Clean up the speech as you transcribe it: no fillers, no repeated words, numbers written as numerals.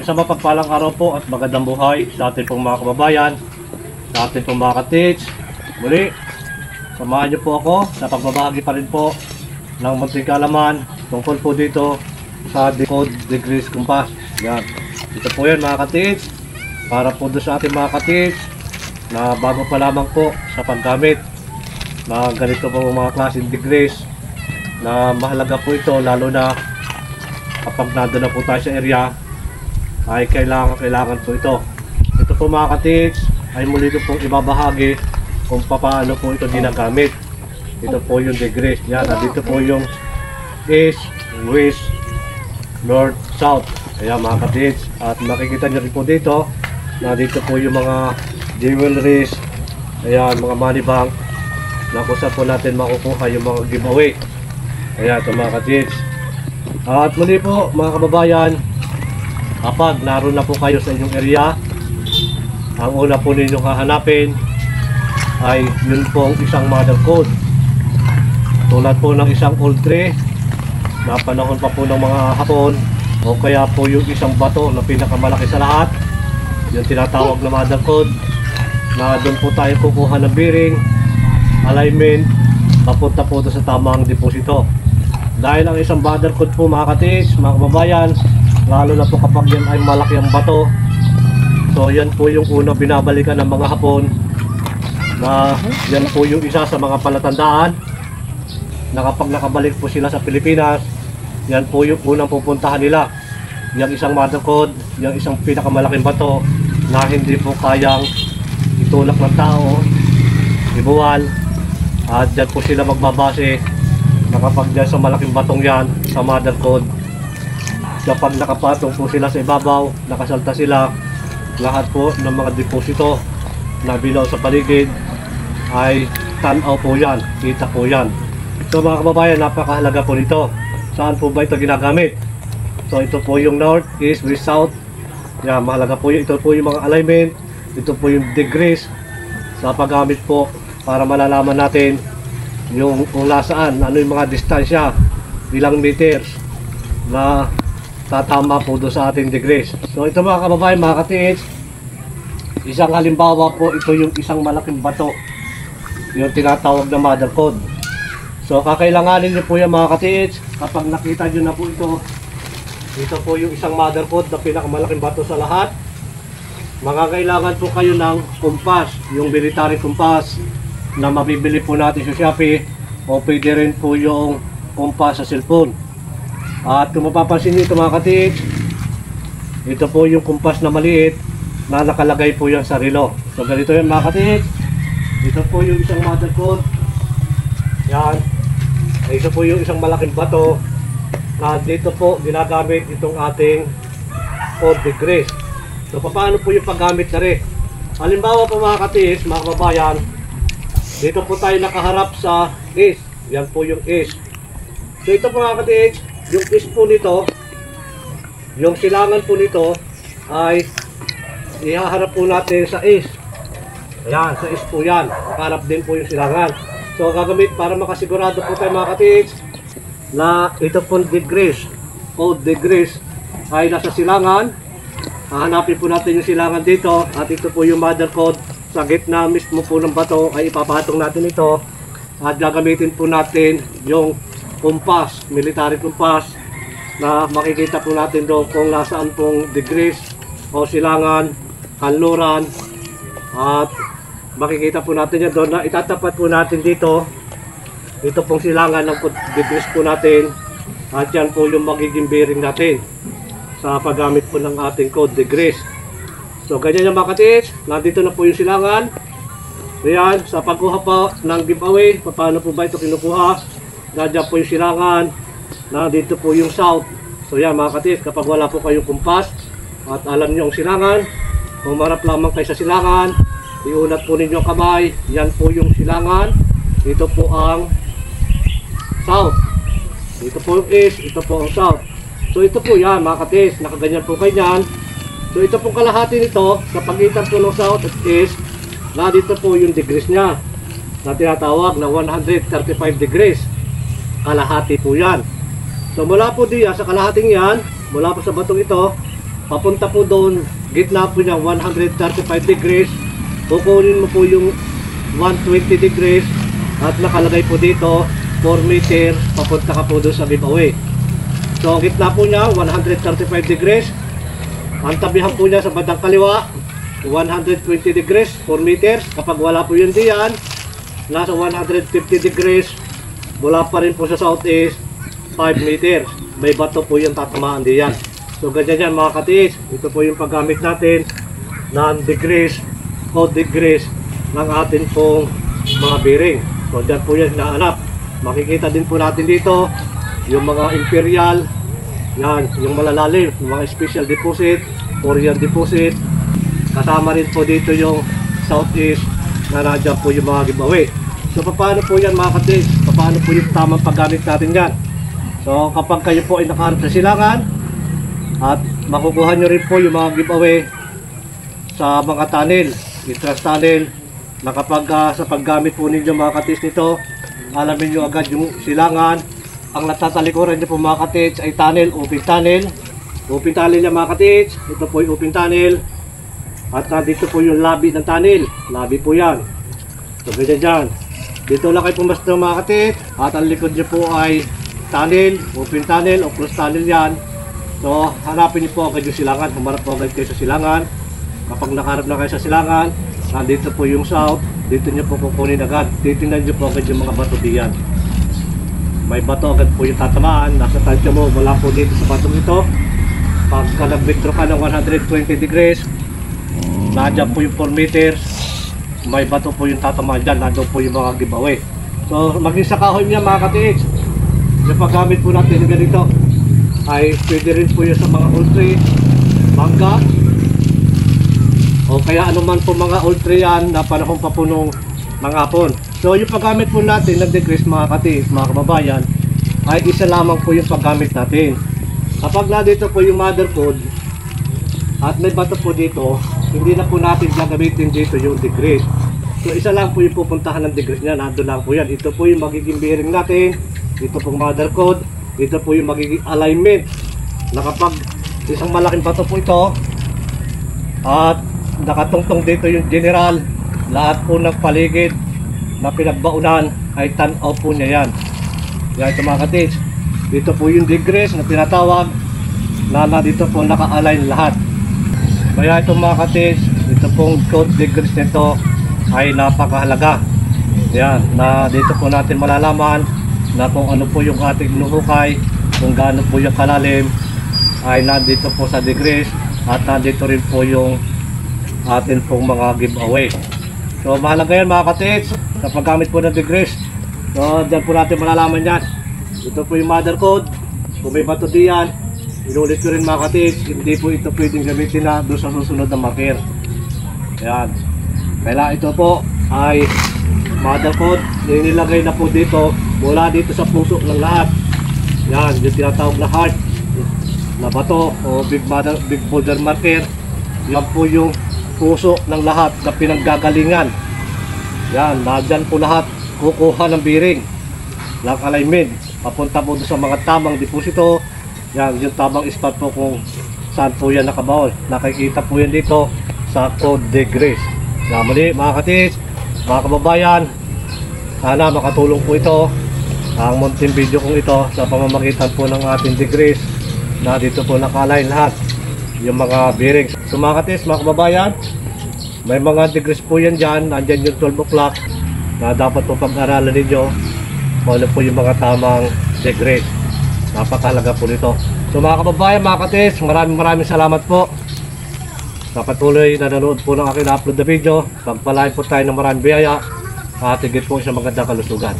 Sa mapagpalang araw po at magandang buhay sa ating pong mga kababayan, sa ating pong mga ka-teach. Muli, samahan niyo po ako sa pagbabahagi pa rin po ng munting kaalaman tungkol po dito sa decode degrees compass. Yan. Ito po yan mga ka-teach, para po doon sa ating mga ka-teach na bago pa lamang po sa paggamit na ganito po mga klaseng degrees, na mahalaga po ito lalo na kapag nandun na po tayo sa area, ay kailangan po ito. Ito po mga ka-teach ay muli ko pong ibabahagi kung paano po ito ginagamit. Ito po yung degrees. Yan, dito po yung east, west, north, south. Ayan mga ka-teach. At makikita nyo rin po dito na dito po yung mga jewelries, ayan, mga money bank na kung saan po natin makukuha yung mga giveaway. Ayan ito mga ka-teach. At muli po mga kababayan, kapag naroon na po kayo sa inyong area, ang una po ninyong hahanapin ay yun pong isang mother code. Tulad po ng isang old tree na panahon pa po ng mga Hapon, o kaya po yung isang bato na pinakamalaki sa lahat, yung tinatawag na mother code, na doon po tayo kukuha ng bearing, alignment, papunta po doon sa tamang deposito. Dahil ang isang mother code po mga ka-teach, mga kababayan, lalo na po kapag yan ay malaki ang bato, so yan po yung unang binabalikan ng mga Hapon, na yan po yung isa sa mga palatandaan na kapag nakabalik po sila sa Pilipinas, yan po yung unang pupuntahan nila, yung isang mother code, yung isang pinakamalaking bato na hindi po kayang itulak ng tao, ibuwal, at dyan po sila magbabase na kapag dyan sa malaking batong yan, sa mother code, kapag nakapatong po sila sa ibabaw, nakasalta sila, lahat po ng mga deposito na bilaw sa paligid ay tanaw po yan, kita po yan. So mga kababayan, napakahalaga po nito. Saan po ba ito ginagamit? So ito po yung north, east, west, south. Yan, mahalaga po yun. Ito po yung mga alignment, ito po yung degrees sa paggamit po para malalaman natin yung kung nasaan, ano yung mga distansya, ilang meters na tatama po doon sa ating degrees. So ito mga kababayan, mga ka-teach, isang halimbawa po, ito yung isang malaking bato, yung tinatawag na mother code. So kakailanganin nyo po yan mga ka-teach, kapag nakita nyo na po ito po yung isang mother code na pinakamalaking bato sa lahat. Makakailangan po kayo ng compass, yung military compass na mabibili po natin sa Shopee, o pwede rin po yung compass sa cellphone. At kung mapapansin nyo ito mga ka-teach, ito po yung compass na maliit na nakalagay po yan sa relo. So ganito yan mga ka-teach. Ito po yung isang mother code. Yan. Ito po yung isang malaking bato na dito po ginagamit itong ating 4 degrees. So paano po yung paggamit na rin? Halimbawa po mga ka-teach, mga kababayan, dito po tayo nakaharap sa east. Yan po yung east. So ito po mga ka-teach, yung east po nito, yung silangan po nito ay ihaharap po natin sa east. Ayan, sa east po yan. Nakaharap din po yung silangan. So gagamit para makasigurado po tayo mga ka-teach na ito po degrees, o degrees ay nasa silangan. Hahanapin po natin yung silangan dito, at ito po yung mother code. Sa gitna mismo po ng bato ay ipapatong natin ito, at gagamitin po natin yung compass, military compass, na makikita po natin doon kung nasaan pong degrees o silangan, kanluran, at makikita po natin yan doon na itatapat po natin dito. Ito pong silangan ng degrees po natin, at yan po yung magiging bearing natin sa paggamit po ng ating code degrees. So ganyan yung mga ka-teach, nandito na po yung silangan. Ayan, sa pagkuha po ng giveaway, paano po ba ito kinukuha? Nandiyan po yung silangan, nandito po yung south. So yan mga ka-teach, kapag wala po kayong kumpas at alam nyo ang silangan, humarap lamang kayo sa silangan, iunat po ninyo ang kamay, yan po yung silangan, ito po ang south, ito po yung east, ito po ang south. So ito po yan mga ka-teach, nakaganyan po kayo yan. So ito pong kalahati nito, sa pagitan po ng south at east, na dito po yung degrees nya na tinatawag na 135 degrees. Kalahati po yan. So mula po diyan sa kalahating yan, mula po sa batong ito, papunta po doon, gitna po niya 135 degrees. Kukunin mo po yung 120 degrees at nakalagay po dito 4 meter, papunta ka po doon sa giveaway. So gitna po niya 135 degrees. Ang tabihan po niya sa bandang kaliwa 120 degrees, 4 meters. Kapag wala po yun diyan, nasa 150 degrees, wala pa rin po sa southeast, 5 meters. May bato po yung tatamaan diyan. So ganyan yan mga katiis. Ito po yung paggamit natin ng degrees o degrees ng atin pong mga bearing. So dyan po yan hinahanap. Makikita din po natin dito yung mga imperial, yan, yung malalalim, yung mga special deposit, Korean deposit. Kasama rin po dito yung southeast na nandiyan po yung mga giveaway. So paano po yan mga katiis? Paano po yung tamang paggamit natin yan? So kapag kayo po ay nakaharap sa silangan at makukuha nyo rin po yung mga giveaway sa mga tunnel, entrance tunnel, na kapag sa paggamit po ninyo mga katiis nito, alamin nyo agad yung silangan. Ang natatalikuran nyo po mga katiis ay tunnel, open tunnel. Open tunnel niya mga katiis. Ito po yung open tunnel. At dito po yung lobby ng tunnel. Lobby po yan. So ganyan dyan. Dito lang kayo pumasok mga katiis. At ang likod nyo po ay tunnel, open tunnel o closed tunnel yan. So hanapin nyo po agad yung silangan. Humarap po agad kayo sa silangan. Kapag nakaharap na kayo sa silangan, nandito po yung south. Dito nyo po kukunin agad. Titingnan nyo po agad yung mga bato diyan. May bato agad po yung tatamaan. Nasa tansya mo, wala po dito sa batong ito. Pagka nag-withdraw ka ng 120 degrees, nandiyan po yung 4 meters. May bato po yung tatamaan dyan. Nandiyan po yung mga giveaway. So maging sa kahoy niya mga katiis, yung paggamit po natin ng ganito ay pwede rin po yun sa mga poultry, mangga, o kaya anuman po mga poultry yan na panahon pa po nung mga hapon. So yung paggamit po natin ng degrees mga katiis, mga kababayan, ay isa lamang po yung paggamit natin. Kapag na dito po yung mother code at may bato po dito, hindi na po natin gagamitin dito yung degrees. So isa lang po yung pupuntahan ng degrees niya, nandun lang po yan. Ito po yung magiging bearing natin, ito pong mother code, ito po yung magiging alignment. Na kapag isang malaking bato po ito at nakatungtong dito yung general, lahat po ng paligid na pinagbaunan ay tanaw po niya yan. Yan ito mga katiis. Dito po yung degrees na tinatawag na dito po naka-align lahat. Kaya itong mga katiis, ito pong code degrees nito ay napakahalaga. Yan, na dito po natin malalaman na kung ano po yung ating nuhukay, kung gaano po yung kalalim, ay nandito po sa degrees at nandito rin po yung atin pong mga giveaway. So mahalaga yan mga katiis sa paggamit po ng degrees. So dyan po natin malalaman yan. Ito po yung mother code. Kung may bato diyan, inulit ko rin mga katiis, hindi po ito pwedeng gamitin na doon sa susunod na marker. Ayan. Kaya ito po ay mother code. Nilagay na po dito, mula dito sa puso ng lahat. Yan, yung tinatawag na heart na bato o big boulder marker. Yan po yung puso ng lahat na pinaggagalingan. Yan, nandyan po lahat kukuha ng bearing ng alignment, papunta po doon sa mga tamang deposito. Yan, yung tamang spot po kung saan po yan nakabaon. Nakikita po yan dito sa code degrees. Yan, muli mga katiis, mga kababayan, sana makatulong po ito ang munting video kong ito sa pamamagitan po ng ating degrees na dito po naka-align lahat yung mga bearings. So mga katiis, mga kababayan, may mga degrees po yan dyan. Nandyan yung 12 o'clock na dapat po pag-aralan ninyo kung ano po yung mga tamang degrees. Napakahalaga po nito. So mga kababayan, mga katiis, maraming salamat po sa patuloy na nanonood po ng aking upload na video. Pagpalain po tayo ng maraming biyaya at higit po sa magandang kalusugan.